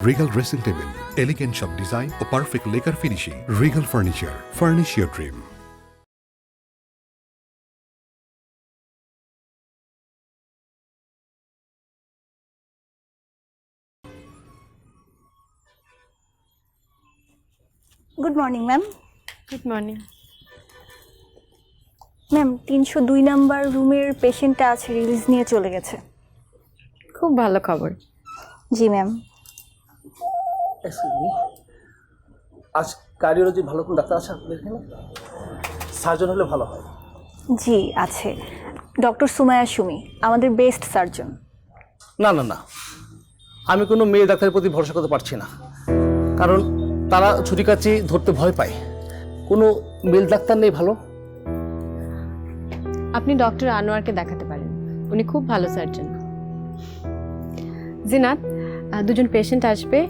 Regal dressing table, elegant shop design ও perfect lacquer finishing. Regal Furniture, furnish your dream. Good morning ma'am. Good morning. Ma'am 302 number রুমের পেশেন্টটা আছে, release নিয়ে চলে গেছে। খুব ভালো খবর। জি ম্যাম। আজ কার্ডিওলজি ভালো কোন ডাক্তার আছে আপনাদের এখানে? সার্জন হলে ভালো হয়। জি আছে, ডক্টর সুমায়া সুমি, আমাদের বেস্ট সার্জন। না না না, আমি কোনো মেয়ে ডাক্তারের প্রতি ভরসা করতে পারছি না, কারণ তারা ছুরিকাছি ধরতে ভয় পায়। কোনো মেল ডাক্তার নেই ভালো? আপনি ডক্টর আনোয়ারকে দেখাতে পারেন, উনি খুব ভালো সার্জন। জিনাত, দুজন পেশেন্ট আসবে,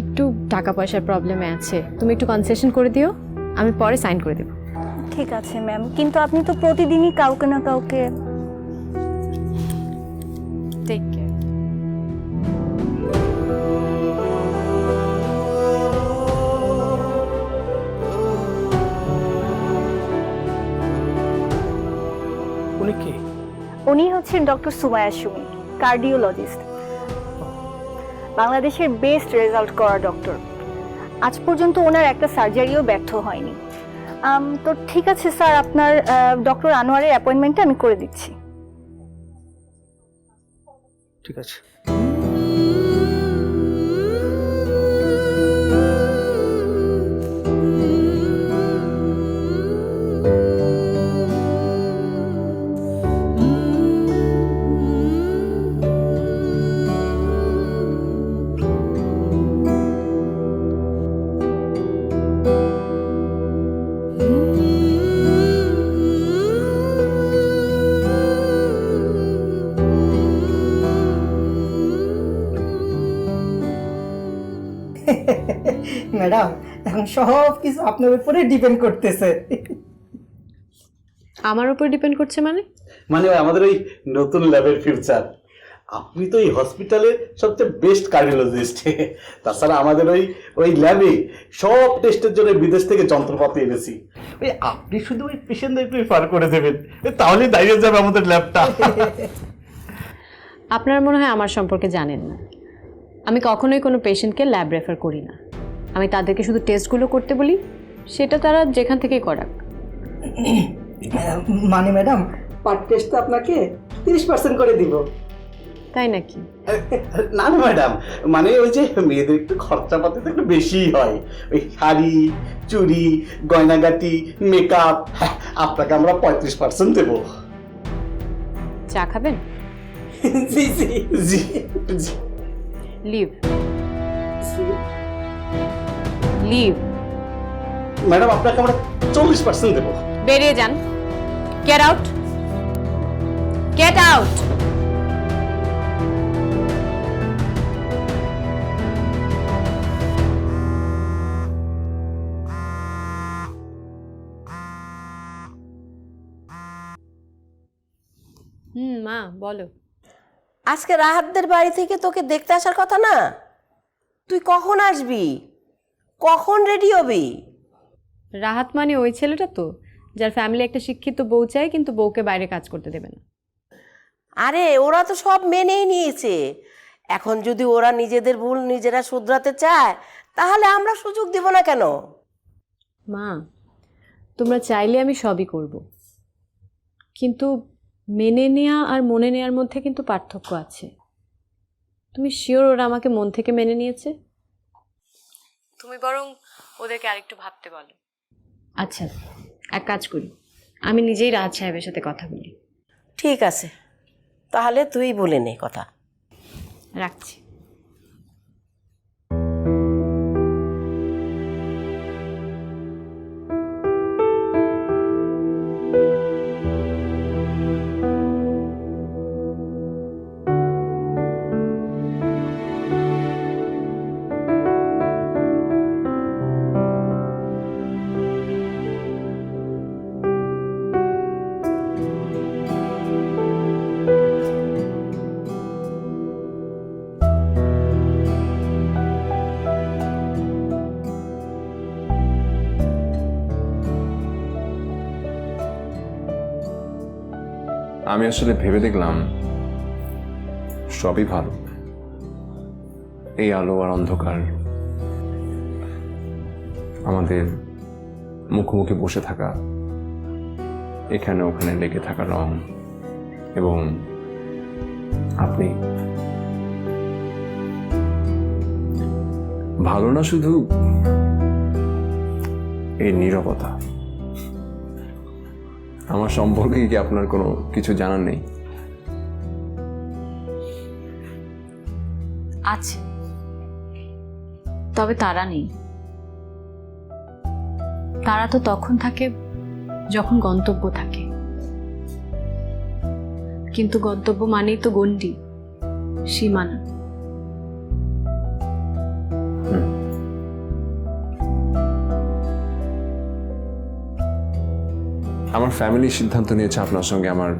একটু টাকা পয়সার প্রবলেমে আছে, তুমি একটু কনসেশন করে দিও, আমি পরে সাইন করে দেব। ঠিক আছে ম্যাম, কিন্তু আপনি তো প্রতিদিনই কাউকে না কাউকে। Take care. উনি কে? উনি হচ্ছেন ডক্টর সুমায়া সুমি, কার্ডিওলজিস্ট, বাংলাদেশের বেস্ট রেজাল্ট করা ডক্টর। আজ পর্যন্ত ওনার একটা সার্জারিও ব্যর্থ হয়নি। তো ঠিক আছে স্যার, আপনার ডক্টর আনোয়ারের অ্যাপয়েন্টমেন্টটা আমি করে দিচ্ছি। ঠিক আছে। ম্যাডাম, এখন সব কিছু আপনার উপরে ডিপেন্ড করতেছে। আমার উপর ডিপেন্ড করছে মানে? মানে আমাদের ওই নতুন ল্যাবের ফিউচার। আপনি তো এই হসপিটালের সবচেয়ে বেস্ট কার্ডিওলজিস্ট। তাছাড়া আমাদের ওই ল্যাবে সব টেস্টের জন্য বিদেশ থেকে যন্ত্রপাতি এনেছি। ওই আপনি শুধু ওই পেশেন্টদের একটু রেফার করে দেবেন, তাহলেই দাঁড়িয়ে যাবে আমাদের ল্যাবটা। আপনারা মনে হয় আমার সম্পর্কে জানেন না। আমি কখনোই কোনো পেশেন্টকে ল্যাব রেফার করি না, আমি তাদেরকে শুধু টেস্টগুলো করতে বলি, সেটা তারা যেখান থেকেই করাক। মানে ম্যাডাম, পার টেস্ট আপনাকে 30% করে দিব। তাই নাকি? না না ম্যাডাম, মানে ওই যে মেয়েদের একটু খরচাপাতি তো একটু বেশিই হয়, ওই শাড়ি, চুড়ি, গয়নাগাটি, মেকআপ, আপনাকে আমরা 35% দেবো। চা খাবেন? জি জি জি জি। Leave leave. ম্যাডাম আপনাকে আমরা 40% দেবো। বেরিয়ে যান। Get out, get out. মা বলো। আজকে রাহাতদের বাড়ি থেকে তোকে দেখতে আসার কথা না? তুই কখন আসবি? কখন রেডি হবি? রাহাত মানে ওই ছেলেটা তো, যার ফ্যামিলি একটা শিক্ষিত বউ চায় কিন্তু বউকে বাইরে কাজ করতে দেবে না। আরে ওরা তো সব মেনেই নিয়েছে। এখন যদি ওরা নিজেদের ভুল নিজেরা শুধরাতে চায়, তাহলে আমরা সুযোগ দেব না কেন? মা, তোমরা চাইলে আমি সবই করব, কিন্তু মেনে নেওয়া আর মনে নেওয়ার মধ্যে কিন্তু পার্থক্য আছে। তুমি শিওর ওরা আমাকে মন থেকে মেনে নিয়েছে? তুমি বরং ওদেরকে আরেকটু ভাবতে বলো। আচ্ছা, এক কাজ করি, আমি নিজেই রাজ সাহেবের সাথে কথা বলি। ঠিক আছে, তাহলে তুই বলে নে কথা। রাখছি। আমি আসলে ভেবে দেখলাম সবই ভালো, এই আলো আর অন্ধকার, আমাদের মুখোমুখি বসে থাকা, এখানে ওখানে লেগে থাকা রং, এবং আপনি ভালো না শুধু এই নীরবতা। আমার সম্পর্কে কি আপনার কোনো কিছু জানার নেই? আছে, তবে তারা নেই। তারা তো তখন থাকে যখন গন্তব্য থাকে, কিন্তু গন্তব্য মানেই তো গণ্ডি, সীমানা। আমার ফ্যামিলি সিদ্ধান্ত নিয়েছে আপনার সঙ্গে আমার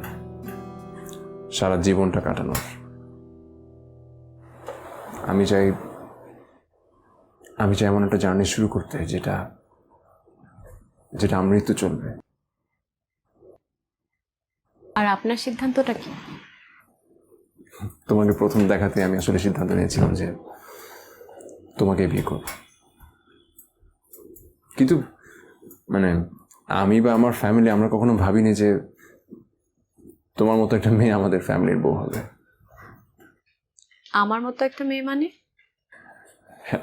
সারা জীবনটা কাটানোর। আমি চাই এমন একটা জার্নি শুরু করতে যেটা আমৃত্যু চলবে। আর আপনার সিদ্ধান্তটা কি? তোমাকে প্রথম দেখাতে আমি আসলে সিদ্ধান্ত নিয়েছিলাম যে তোমাকে বিয়ে করব, কিন্তু মানে আমি বা আমার ফ্যামিলি আমরা কখনো ভাবিনি যে তোমার মতো একটা মেয়ে আমাদের ফ্যামিলির বউ হবে। আমার মতো একটা মেয়ে মানে?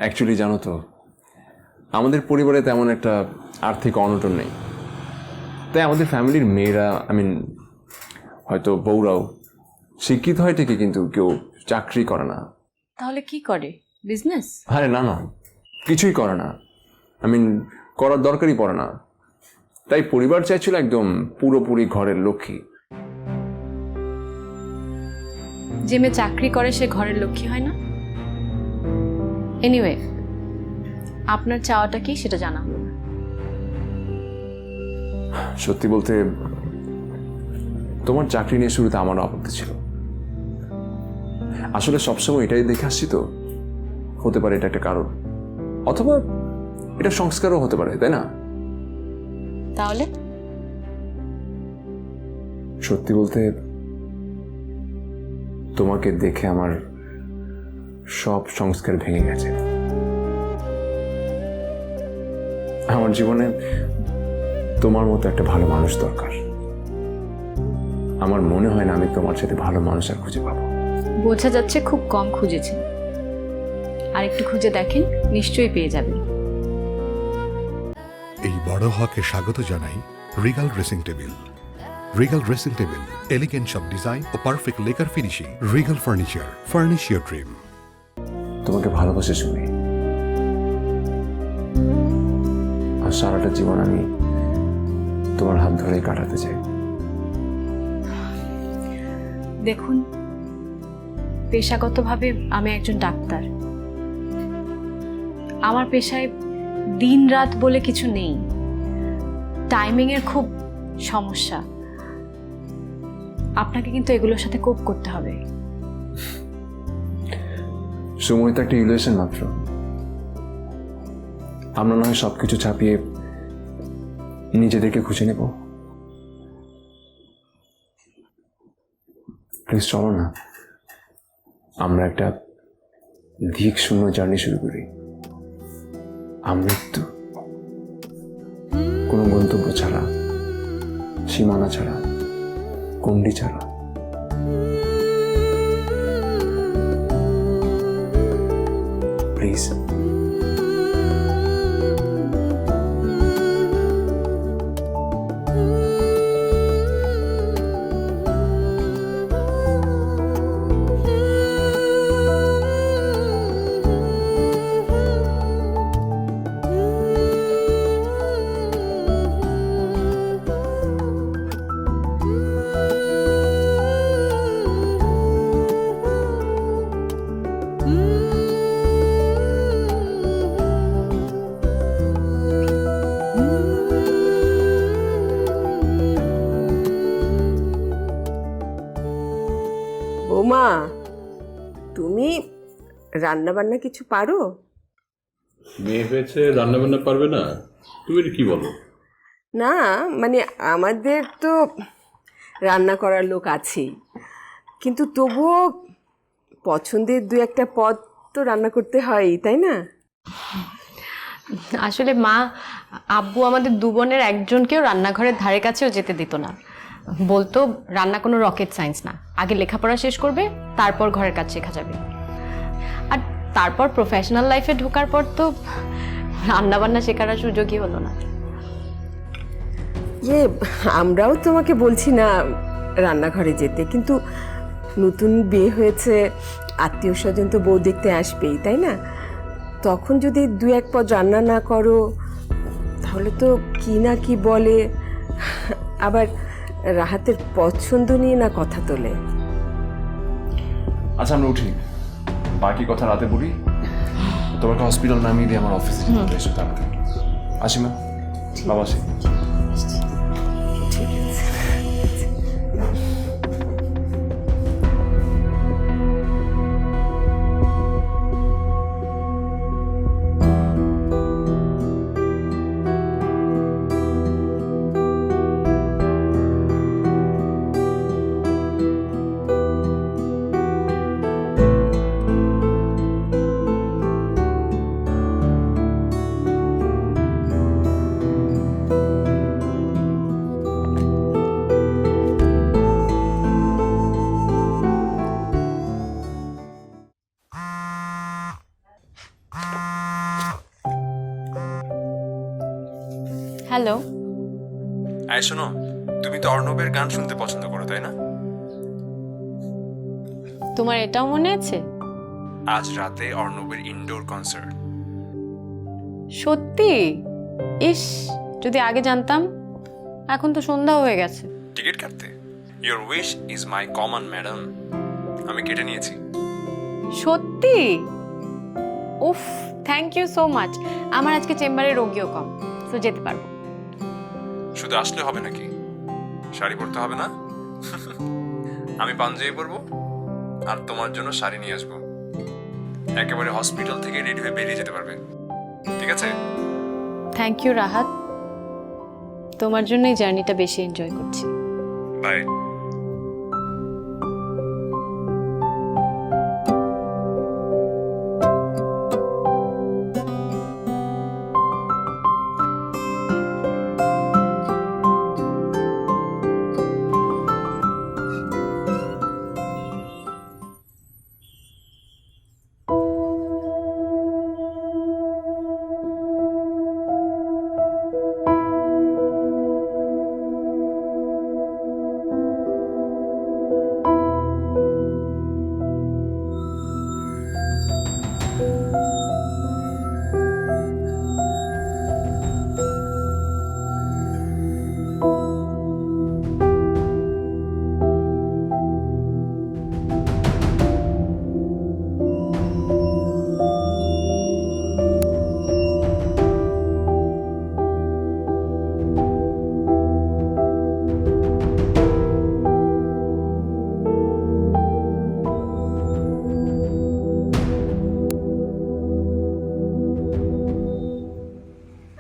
অ্যাকচুয়ালি জানো তো, আমাদের পরিবারে তেমন একটা আর্থিক অনটন নেই, তাই আমাদের ফ্যামিলির মেয়েরা, হয়তো বউরাও শিক্ষিত হয় ঠিকই, কিন্তু কেউ চাকরি করে না। তাহলে কি করে? বিজনেস? আরে না না, কিছুই করে না। করার দরকারই পড়ে না। তাই পরিবার চাইছিল একদম পুরোপুরি ঘরের লক্ষ্মী। যে মেয়ে চাকরি করে সে ঘরের লক্ষ্মী হয় না? এনিওয়ে, আপনার চাওয়াটা কি সেটা জানা হলো না। সত্যি বলতে তোমার চাকরি নিয়ে শুরুতে আমারও আপত্তি ছিল। আসলে সবসময় এটাই দেখে আসছি তো, হতে পারে এটা একটা কারণ, অথবা এটা সংস্কারও হতে পারে, তাই না? তাহলে সত্যি বলতে তোমাকে দেখে আমার সব সংস্কার ভেঙে গেছে। আমার জীবনে তোমার মতো একটা ভালো মানুষ দরকার। আমার মনে হয় না আমি তোমার সাথে ভালো মানুষ আর খুঁজে পাবো। বোঝা যাচ্ছে খুব কম খুঁজেছেন, আর একটু খুঁজে দেখেন, নিশ্চয়ই পেয়ে যাবেন। এই বড় হকে স্বাগত জানাই Regal dressing table. Regal dressing table, elegant সব ডিজাইন ও perfect lacquer finishing. Regal furniture, furnish your dream. তোমাকে ভালোবাসে শুনি, আর সারাটা জীবন আমি তোমার হাত ধরেই কাটাতে চাই। দেখুন, পেশাগতভাবে আমি একজন ডাক্তার। আমার পেশায় দিন রাত বলে কিছু নেই, টাইমিং এর খুব সমস্যা। আপনাকে কিন্তু এগুলোর সাথে কোপ করতে হবে। সময় তো একটা ইলুশন মাত্র। আমরা না হয় সবকিছু ছাপিয়ে নিজেদেরকে খুঁজে নেব। প্লিজ চলো না, আমরা একটা দিক শূন্য জার্নি শুরু করি। আমৃত্যু, কোনো গন্তব্য ছাড়া, সীমানা ছাড়া, গণ্ডি ছাড়া। প্লিজ। বৌমা, তুমি রান্না বান্না কিছু পারো? মেয়ে হয়েছে রান্না বান্না পারবে না? তুমি এটা কি বলো? না মানে আমাদের তো রান্না করার লোক আছেই, কিন্তু তবুও পছন্দের দু একটা পদ তো রান্না করতে হয়ই, তাই না? আসলে মা, আব্বু আমাদের দু বোনের একজনকেও রান্নাঘরের ধারে কাছেও যেতে দিত না। বলতো রান্না কোনো রকেট সায়েন্স না, আগে লেখাপড়া শেষ করবে, তারপর ঘরের কাজ শেখা যাবে। আর তারপর প্রফেশনাল লাইফে ঢোকার পর তো রান্না বান্না শেখার আর সুযোগই হলো না। আমরাও তোমাকে বলছি না রান্নাঘরে যেতে, কিন্তু নতুন বিয়ে হয়েছে, আত্মীয় স্বজন তো বউ দেখতে আসবেই, তাই না? তখন যদি দু এক পদ রান্না না করো তাহলে তো কি না কি বলে, আবার রাহাতের পছন্দ নিয়ে না কথা তোলে। আচ্ছা আমরা উঠি, বাকি কথা রাতে বলি। তোমাকে হসপিটাল নামিয়ে দিয়ে আমার অফিসে যেতে হবে, এসো তাড়াতাড়ি। আসি মা, বাবা আসি। হ্যালো। এই শোনো, তুমি তো অর্ণবের গান শুনতে পছন্দ করো, তাই না? তোমার এটাও মনে আছে? আজ রাতে অর্ণবের ইনডোর কনসার্ট। সত্যি? ইস, যদি আগে জানতাম। এখন তো সন্ধ্যা হয়ে গেছে। টিকিট কাটতে? Your wish is my common madam. আমি কেটে নিয়েছি। সত্যি? উফ, থ্যাংক ইউ সো মাচ। আমার আজকে চেম্বারে রোগীও কম, তো যেতে পারবো। শুধু আসলে হবে নাকি? শাড়ি পরতে হবে না? আমি পাঞ্জাবি পরবো আর তোমার জন্য শাড়ি নিয়ে আসবো। একেবারে হসপিটাল থেকে রেডি হয়ে বেরিয়ে যেতে পারবে, ঠিক আছে? থ্যাংক ইউ রাহাত, তোমার জন্যই জার্নিটা বেশি এনজয় করছি। বাই।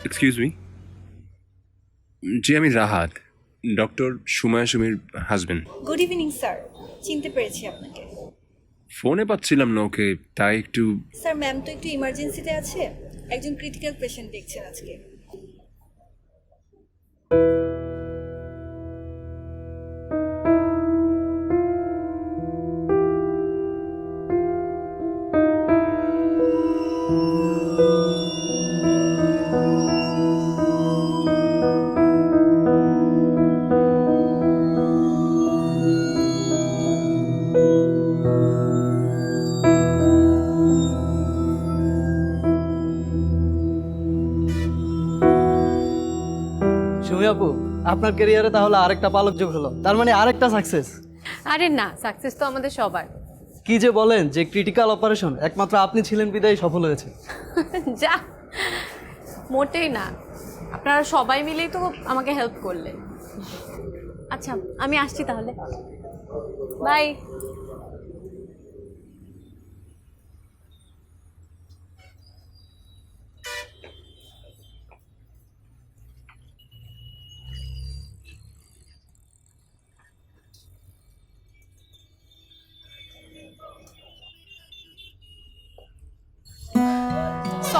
Excuse me. জি, আমি রাহাত, ডক্টর সুমায়া সুমির হাজবেন্ড। গুড ইভিনিং স্যার, চিনতে পেরেছি আপনাকে। ফোনে পাচ্ছিলাম না ওকে, তাই একটু। স্যার, ম্যাম তো একটু ইমার্জেন্সিতে আছে, একজন ক্রিটিক্যাল পেশেন্ট দেখছেন আজকে। সুমি আপু, আপনার ক্যারিয়ারে তাহলে আরেকটা পালক যোগ হলো, তার মানে আরেকটা সাকসেস। আরে না, সাকসেস তো আমাদের সবার। কি যে বলেন, যে ক্রিটিক্যাল অপারেশন একমাত্র আপনি ছিলেন বিদায় সফল হয়েছে। যা, মোটেই না, আপনারা সবাই মিলেই তো আমাকে হেল্প করলেন। আচ্ছা, আমি আসছি তাহলে, বাই।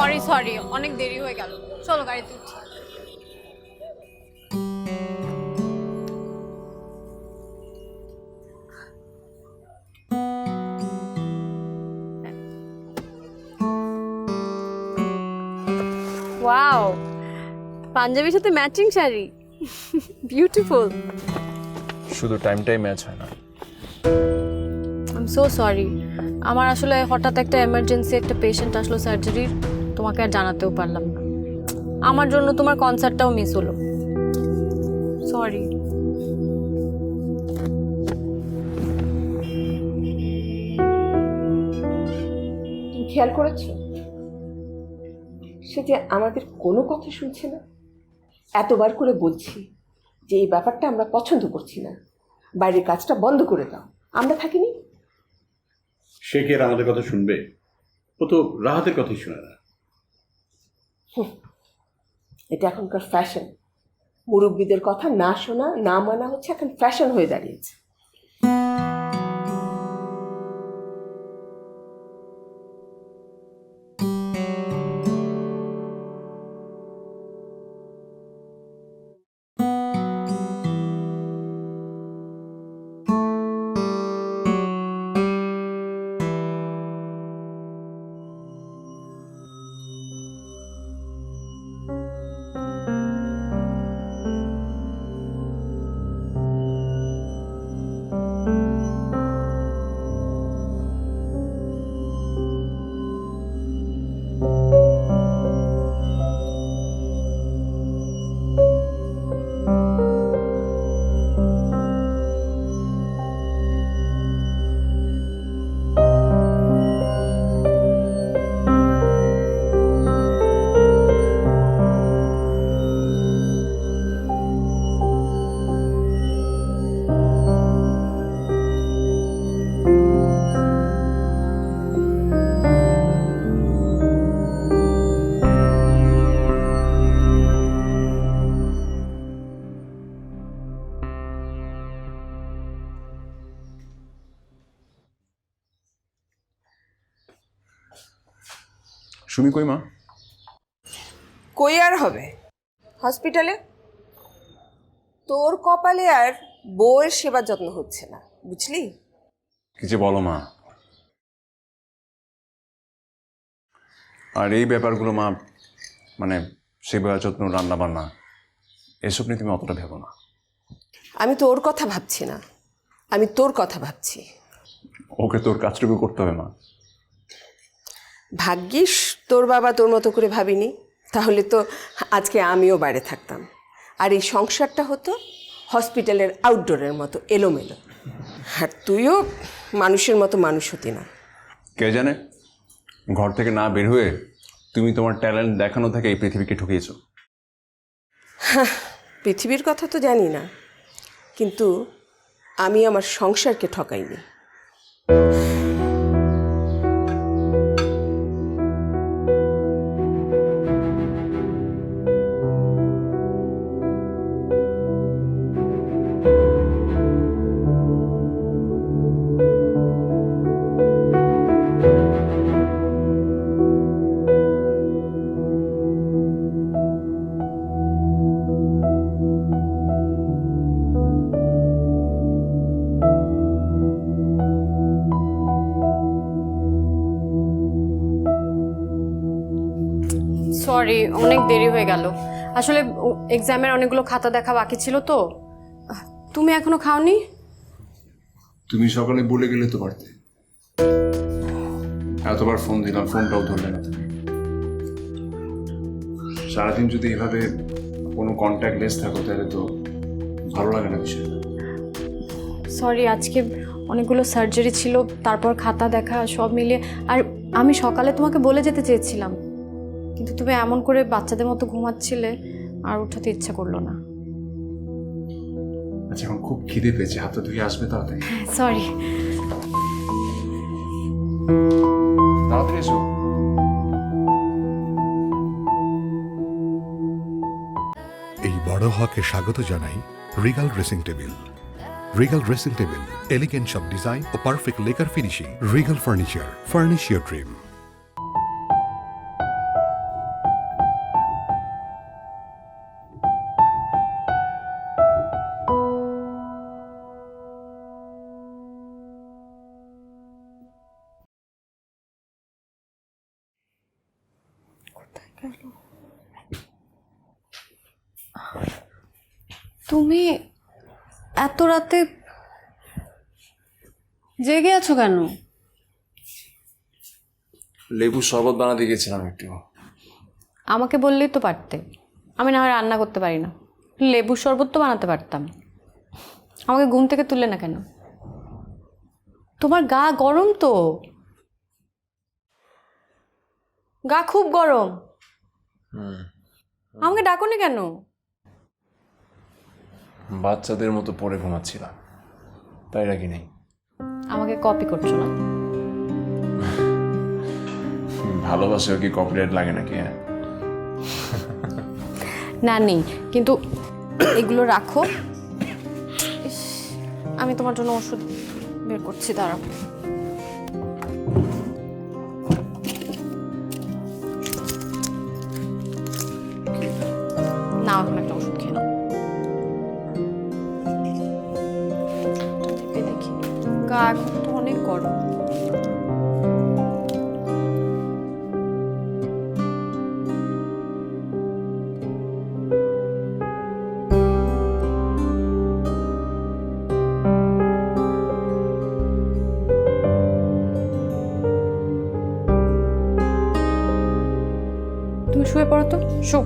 সরি সরি, অনেক দেরি হয়ে গেল, চলো গাড়িতে উঠি। ওয়াও, পাঞ্জাবির সাথে ম্যাচিং শাড়ি, বিউটিফুল। শুধু টাইমটাই ম্যাচ হয় না। আই এম সো সরি, আমার আসলে হঠাৎ একটা এমার্জেন্সি, একটা পেশেন্ট আসলো সার্জারির, তোমাকে আর জানাতেও পারলাম না। আমার জন্য তোমার কনসার্টটাও মিস হলো, সরি। তুমি খেয়াল করেছো সে যে আমাদের কোনো কথা শুনছে না? এতবার করে বলছি যে এই ব্যাপারটা আমরা পছন্দ করছি না, বাইরের কাজটা বন্ধ করে দাও, আমরা থাকিনি। সে কি আর আমাদের কথা শুনবে? ও তো রাহাতের কথাই শুনে না। এটা এখনকার ফ্যাশন, মুরব্বীদের কথা না শোনা না মানা হচ্ছে এখন ফ্যাশন হয়ে দাঁড়িয়েছে। সুমি কই মা? কই আর হবে, হসপিটালে। তোর কপালে আর বউয়ের সেবা যত্ন হচ্ছে না, বুঝলি? কি যে বলো মা। আর এই ব্যাপারগুলো মা, মানে সেবা যত্ন, রান্না বান্না, এসব নিয়ে তুমি অতটা ভেবো না। আমি তো ওর কথা ভাবছি না, আমি তোর কথা ভাবছি। ওকে তোর কাজটুকু করতে হবে মা। ভাগ্যিস তোর বাবা তোর মতো করে ভাবিনি, তাহলে তো আজকে আমিও বাইরে থাকতাম, আর এই সংসারটা হতো হসপিটালের আউটডোরের মতো এলোমেলো, আর তুইও মানুষের মতো মানুষ হতি না। কে জানে, ঘর থেকে না বের হয়ে তুমি তোমার ট্যালেন্ট দেখানো থেকে এই পৃথিবীকে ঠকিয়েছো। পৃথিবীর কথা তো জানি না, কিন্তু আমি আমার সংসারকে ঠকাইনি। সরি, অনেক দেরি হয়ে গেল, আসলে এক্সামের অনেকগুলো খাতা দেখা বাকি ছিল তো। তুমি এখনো খাওনি? তুমি সকালে বলে গেলে তো পারতে। এতবার ফোন দিলাম, ফোনটাও ধরলে না। সারাদিন যদি এভাবে কোনো কন্ট্যাক্ট লেস থাকো তাহলে তো ভালো লাগে না বিষয়টা। সরি, আজকে অনেকগুলো সার্জারি ছিল, তারপর খাতা দেখা, সব মিলিয়ে। আর আমি সকালে তোমাকে বলে যেতে চেয়েছিলাম, কিন্তু তুমি এমন করে বাচ্চাদের মতো ঘুমাচ্ছিলে, আর উঠাতে ইচ্ছা করলো না। আচ্ছা, এখন খুব খিদে পেয়েছে, হাতটা ধুয়ে আসবে তাড়াতাড়ি। সরি। তাড়াতাড়ি এসো। এই বড় হকে স্বাগত জানাই Regal dressing table. Regal dressing table, elegant সব ডিজাইন ও perfect lacquer finishing. Regal furniture, furnish your dream. তুমি এত রাতে জেগে আছো কেন? লেবুর শরবত বানাতে গেছিলাম একটু। আমাকে বললেই তো পারতে, আমি না হয় রান্না করতে পারি না, লেবুর শরবত তো বানাতে পারতাম। আমাকে ঘুম থেকে তুললে না কেন? তোমার গা গরম তো, গা খুব গরম। আমাকে ডাকোনি কেন? বাচ্চাদের মতো পড়ে ঘুমাচ্ছিলাম, তাই রাখি নেই। আমাকে কপি করছো না? ভালোবাসা কি কপিরাইট লাগে নাকি? হ্যাঁ, না নেই, কিন্তু এগুলো রাখো। ইস, আমি তোমার জন্য ওষুধ বের করছি, দাঁড়াও। না, এখন একটা ওষুধ খেয়ে নাও। দেখি, গা এখন তো অনেক গরম। তুমি শুয়ে পড়ো তো, শো।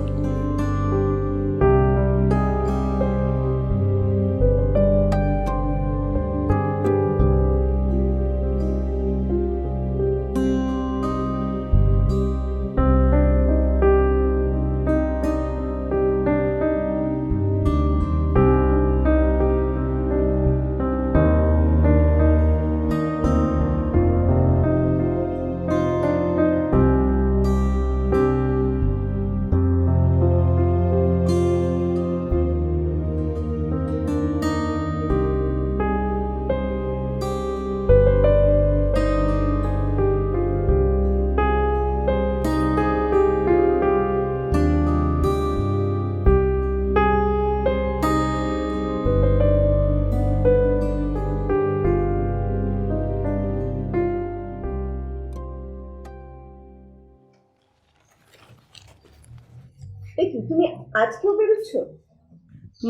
তুমি আজকেও বেরোচ্ছ?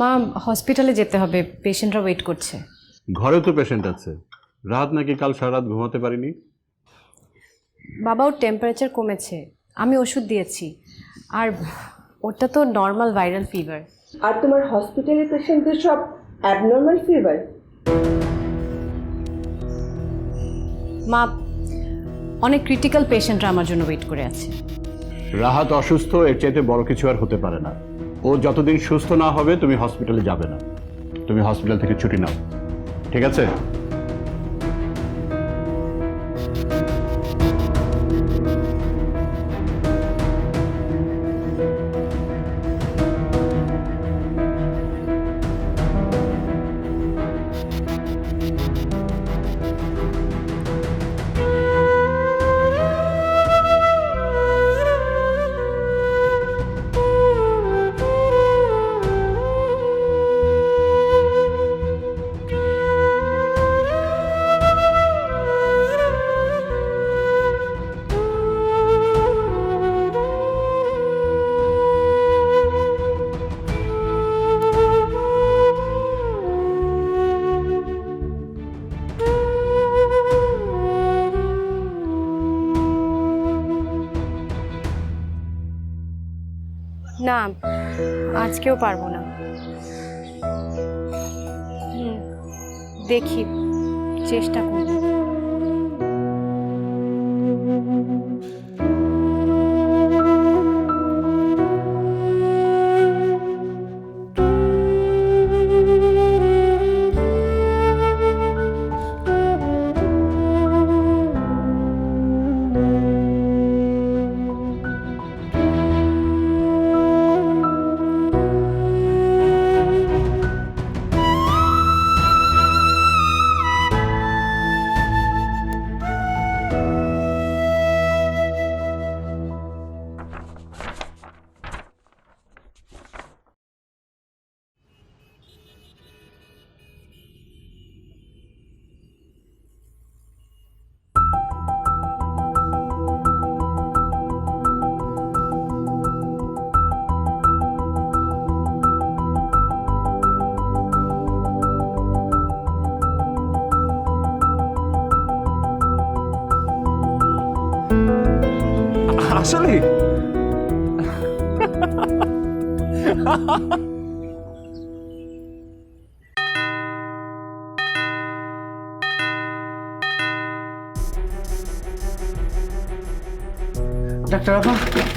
মা, হসপিটালে যেতে হবে, পেশেন্টরা ওয়েট করছে। ঘরে তো পেশেন্ট আছে। রাত নাকি কাল সারা রাত ঘুমাতে পারিনি? বাবা, ওর টেম্পারেচার কমেছে, আমি ওষুধ দিয়েছি, আর ওটা তো নর্মাল ভাইরাল ফিভার। আর তোমার হসপিটালের পেশেন্টদের সব অ্যাবনর্মাল ফিভার? মা, অনেক ক্রিটিক্যাল পেশেন্টরা আমার জন্য ওয়েট করে আছে। রাহাত অসুস্থ, এর চাইতে বড় কিছু আর হতে পারে না। ও যতদিন সুস্থ না হবে তুমি হসপিটালে যাবে না। তুমি হসপিটাল থেকে ছুটি নাও, ঠিক আছে? না, আজকেও পারবো না। দেখি, চেষ্টা করব। আসলে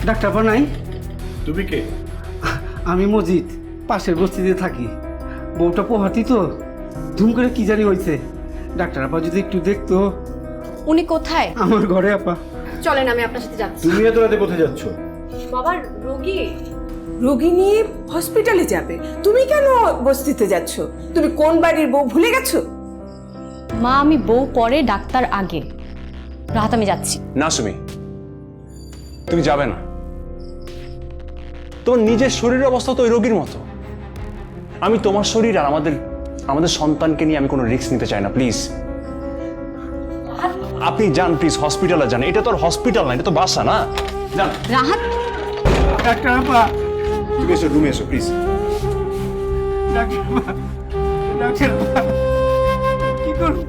ডাক্তার আপা নাই? তুমি কে? আমি মজিদ, পাশের বস্তিতে থাকি। বউটা পোহাতি তো, ধুম করে কি জানি হয়েছে। ডাক্তার আপা যদি একটু দেখতো। উনি কোথায়? আমার ঘরে আপা। চলেন আমি আপনার সাথে যাচ্ছি। তুমি এত রাতে কোথায় যাচ্ছ? বাবা রোগী। রোগী নিয়ে হসপিটালে যাবে, তুমি কেন বস্তিতে যাচ্ছ? তুমি কোন বাড়ির বউ ভুলে গেছো? মা আমি বউ পরে ডাক্তার আগে। রাহাত আমি যাচ্ছি। না সুমি, তুমি যাবে না। তোমার নিজের শরীরের অবস্থা তো ওই রোগীর মতো। আমি তোমার শরীর আর আমাদের সন্তানকে নিয়ে আমি কোনো রিস্ক নিতে চাই না, প্লিজ। আপনি যান প্লিজ, হসপিটালে যান। এটা তো হসপিটাল না, এটা তো বাসা না। যান। রাহাত ডাক্তার আপা, তুমি এসো, রুমে এসো প্লিজ। ডাক্তার আপা, ডাক্তার আপা, কি করব?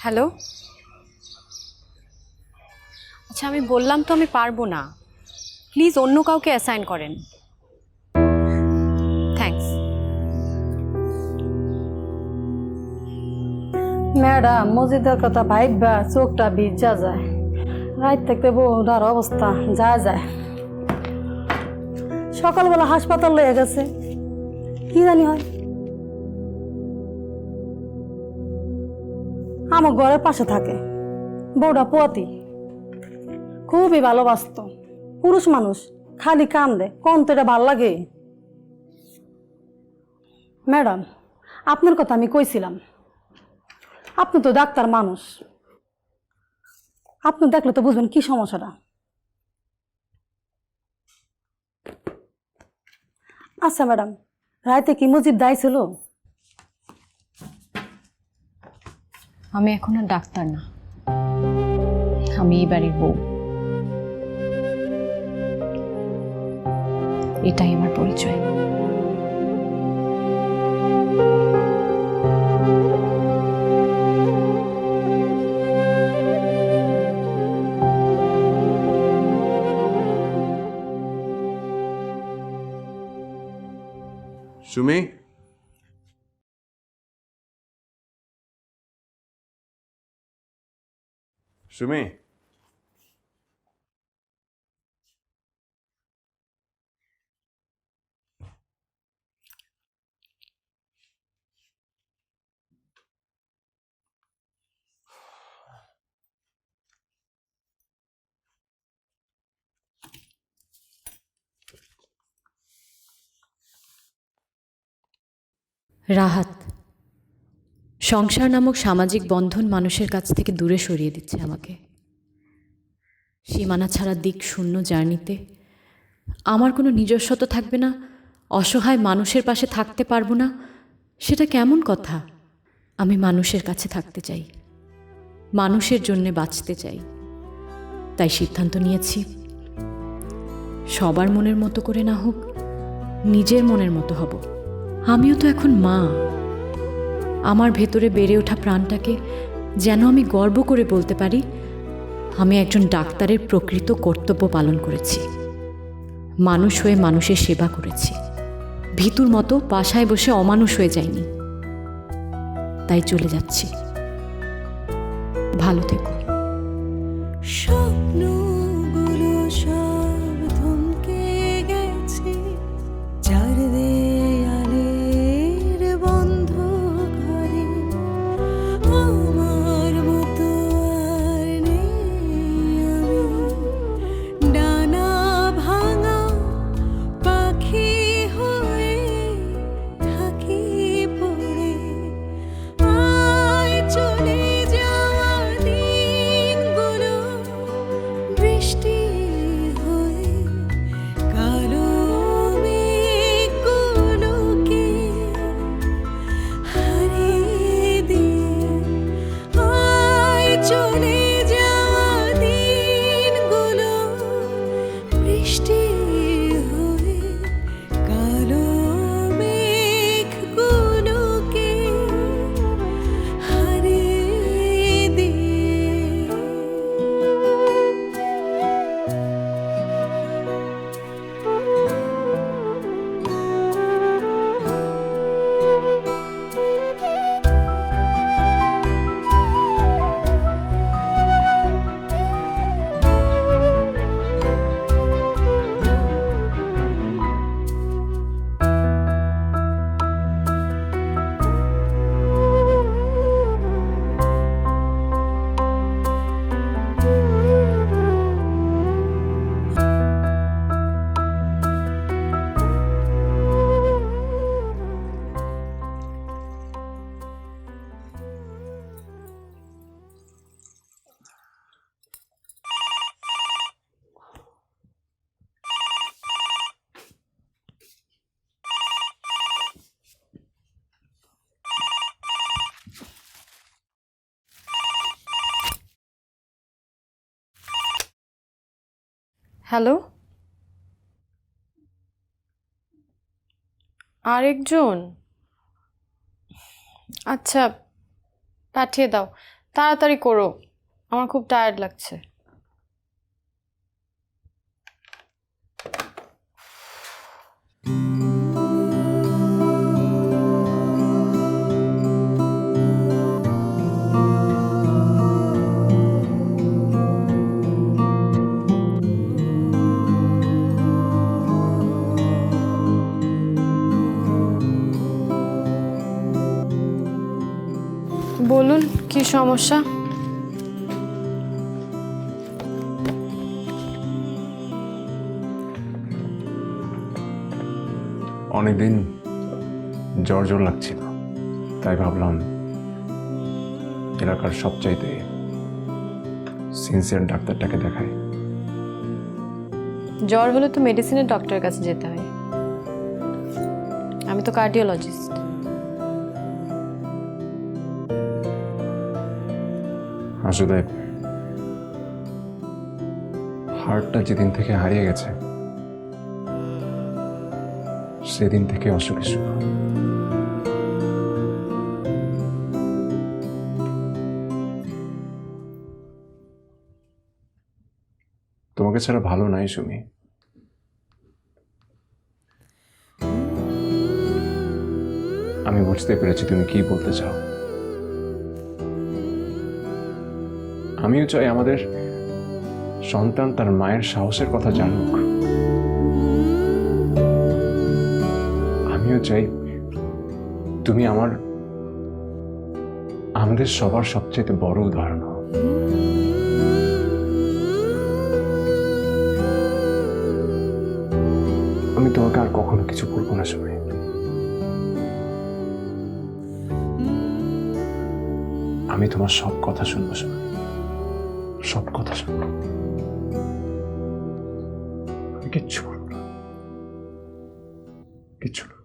হ্যালো। আচ্ছা আমি বললাম তো আমি পারবো না, প্লিজ অন্য কাউকে অ্যাসাইন করেন। থ্যাঙ্কস। ম্যাডাম, মসজিদের কথা ভাইবা চোখটা ভিজা যায়। রাত থেকে বউটার অবস্থা যা যায়। সকালবেলা হাসপাতাল লয়ে গেছে, কি জানি হয়। আমার ঘরের পাশে থাকে, বউটা পোয়াতি, খুবই ভালোবাসত। পুরুষ মানুষ খালি কান্দে, কোন তো এটা ভাল লাগে। ম্যাডাম, আপনার কথা আমি কইছিলাম, আপনি তো ডাক্তার মানুষ, আপনি দেখলে তো বুঝবেন কি সমস্যাটা। আচ্ছা ম্যাডাম, রাতে কি মুজিব দায় ছিল? আমি এখন আর ডাক্তার না, আমি এই বাড়ির বউ। এটাই আমার পরিচয়। সুমি, সুমি, রাহাত, সংসার নামক সামাজিক বন্ধন মানুষের কাছ থেকে দূরে সরিয়ে দিচ্ছে আমাকে। সীমানা ছাড়া দিক শূন্য জার্নিতে আমার কোনো নিজস্বতা থাকবে না, অসহায় মানুষের পাশে থাকতে পারবো না। সেটা কেমন কথা? আমি মানুষের কাছে থাকতে চাই, মানুষের জন্যে বাঁচতে চাই। তাই সিদ্ধান্ত নিয়েছি, সবার মনের মতো করে না হোক, নিজের মনের মতো হব। আমিও তো এখন মা। আমার ভেতরে বেড়ে ওঠা প্রাণটাকে যেন আমি গর্ব করে বলতে পারি, আমি একজন ডাক্তারের প্রকৃত কর্তব্য পালন করেছি। মানুষ হয়ে মানুষের সেবা করেছি, ভিতুর মতো বাসায় বসে অমানুষ হয়ে যায়নি। তাই চলে যাচ্ছি, ভালো থেকো। স্বপ্নগুলো সব থমকে গেছে, চার দেয়ালের বন্ধ হ্যালো, আরেকজন? আচ্ছা, পাঠিয়ে দাও, তাড়াতাড়ি করো, আমার খুব টায়ার্ড লাগছে। বলুন, কি সমস্যা? অনেকদিন জ্বর জ্বর লাগছিল, তাই ভাবলাম এলাকার সবচাইতে সিনসিয়ার ডাক্তারটাকে দেখাই। জ্বর হলে তো মেডিসিনের ডক্টরের কাছে যেতে হয়, আমি তো কার্ডিওলজিস্ট। আসলে হার্টটা যেদিন থেকে হারিয়ে গেছে সেদিন থেকে অসুখে শুরু। তোমাকে ছাড়া ভালো নাই সুমি। আমি বুঝতে পেরেছি তুমি কি বলতে চাও। আমিও চাই আমাদের সন্তান তার মায়ের সাহসের কথা জানুক। আমিও চাই তুমি আমাদের সবার সবচেয়ে বড় উদাহরণ হও। আমি তোমাকে আর কখনো কিছু বলবো না সুমি। আমি তোমার সব কথা শুনবো সুমি, সব কথা শুনবো। আমি কিচ্ছু বলবো না, কিচ্ছু না।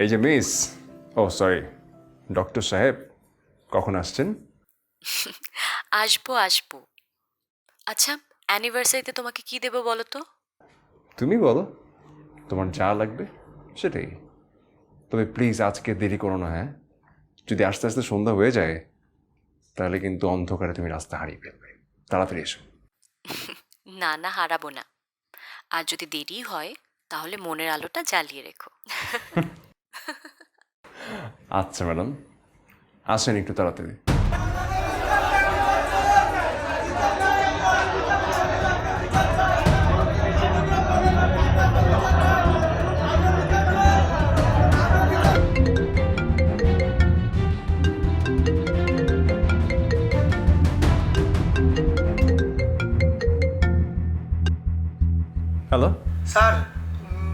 এই যে মিস, ও সরি, ডক্টর সাহেব কখন আসছেন? আসবো। আচ্ছা, অ্যানিভার্সারিতে তোমাকে কি দেবো বলো তো? তুমি বলো, তোমার যা লাগবে সেটাই। তবে প্লিজ আজকে দেরি করো না, হ্যাঁ? যদি আস্তে আস্তে সন্ধ্যা হয়ে যায় তাহলে কিন্তু অন্ধকারে তুমি রাস্তা হারিয়ে ফেলবে। তাড়াতাড়ি এসো। না, হারাবো না। আর যদি দেরি হয় তাহলে মনের আলোটা জ্বালিয়ে রেখো। আচ্ছা ম্যাডাম, আসেন একটু তাড়াতাড়ি। হ্যালো স্যার,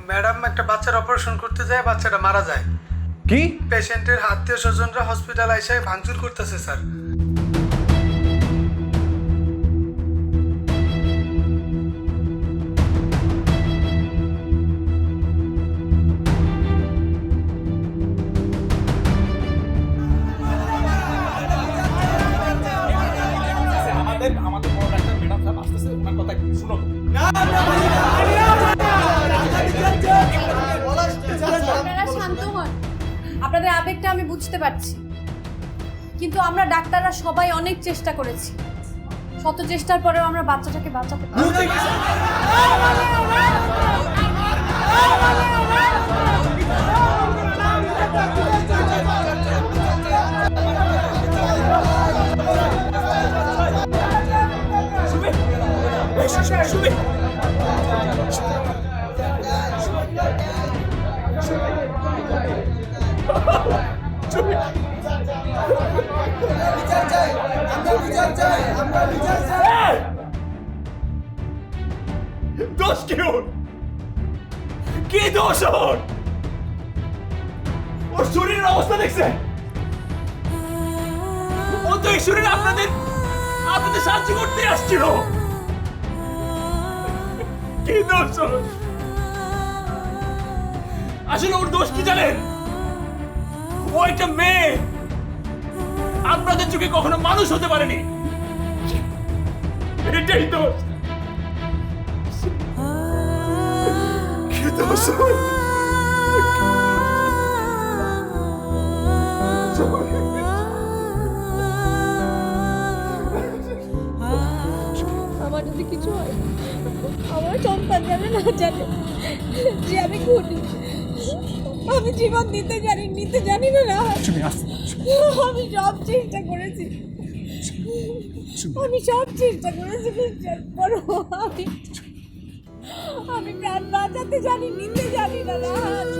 ম্যাডাম একটা বাচ্চার অপারেশন করতে যায়, বাচ্চাটা মারা যায়। কি? পেশেন্টের আত্মীয় স্বজনরা হসপিটাল এসে ভাঙচুর করতেছে স্যার। আমাদের বড় ডাক্তার ম্যাডাম সাহেব আসতেছে, ওনার কথা একটু শুনো। আপনারা শান্ত হন, আপনাদের আবেগটা আমি বুঝতে পারছি, কিন্তু আমরা ডাক্তাররা সবাই অনেক চেষ্টা করেছি। শত চেষ্টার পরেও আমরা বাচ্চাটাকে বাঁচাতে পারছি। দোষ কি ওর? কি দোষ ওর? ওর শরীরের অবস্থা দেখছেন? ও তো এই শরীরে আপনাদের সাহায্য করতে আসছিল। কি দোষ ওর? আসলে ওর দোষ কি জানেন? ও একটা মেয়ে, আপনাদের চোখে কখনো মানুষ হতে পারেনি, এটাই দোষ। কি দোষ ওর? আমার যদি কিছু হয়, আমার সন্তান জানে না জানে যে আমি খুনি। আমি জীবন নিতে জানি না না। আমি সব চেষ্টা করেছি, বিশ্বাস করো। আমি প্রাণ বাঁচাতে জানি, নিতে জানি না রাহাত।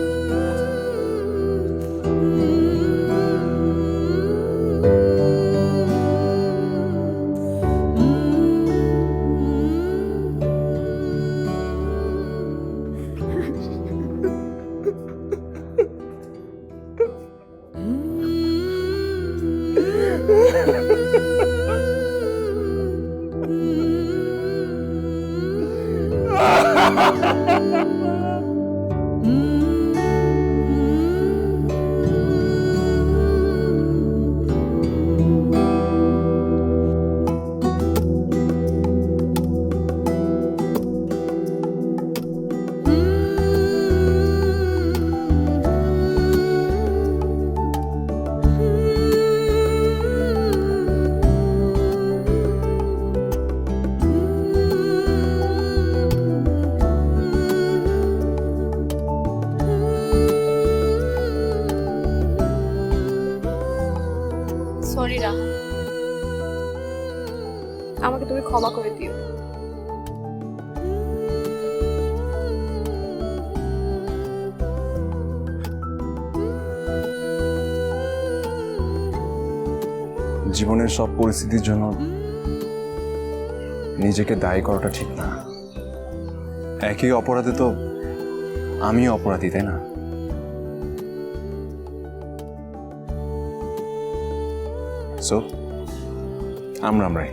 সরি রাহাত, আমাকে তুমি ক্ষমা করে দিও। জীবনের সব পরিস্থিতির জন্য নিজেকে দায়ী করাটা ঠিক না। একই অপরাধে তো আমিও অপরাধী, তাই না? সো আমরাই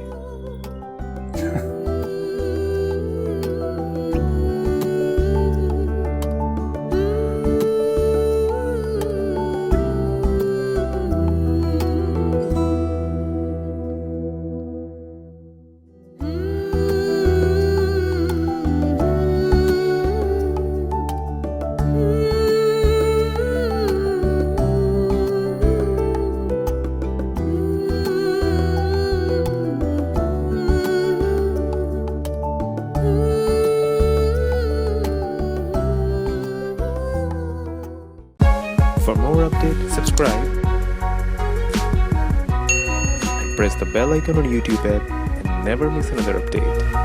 For more updates, subscribe and press the bell icon on YouTube app and never miss another update.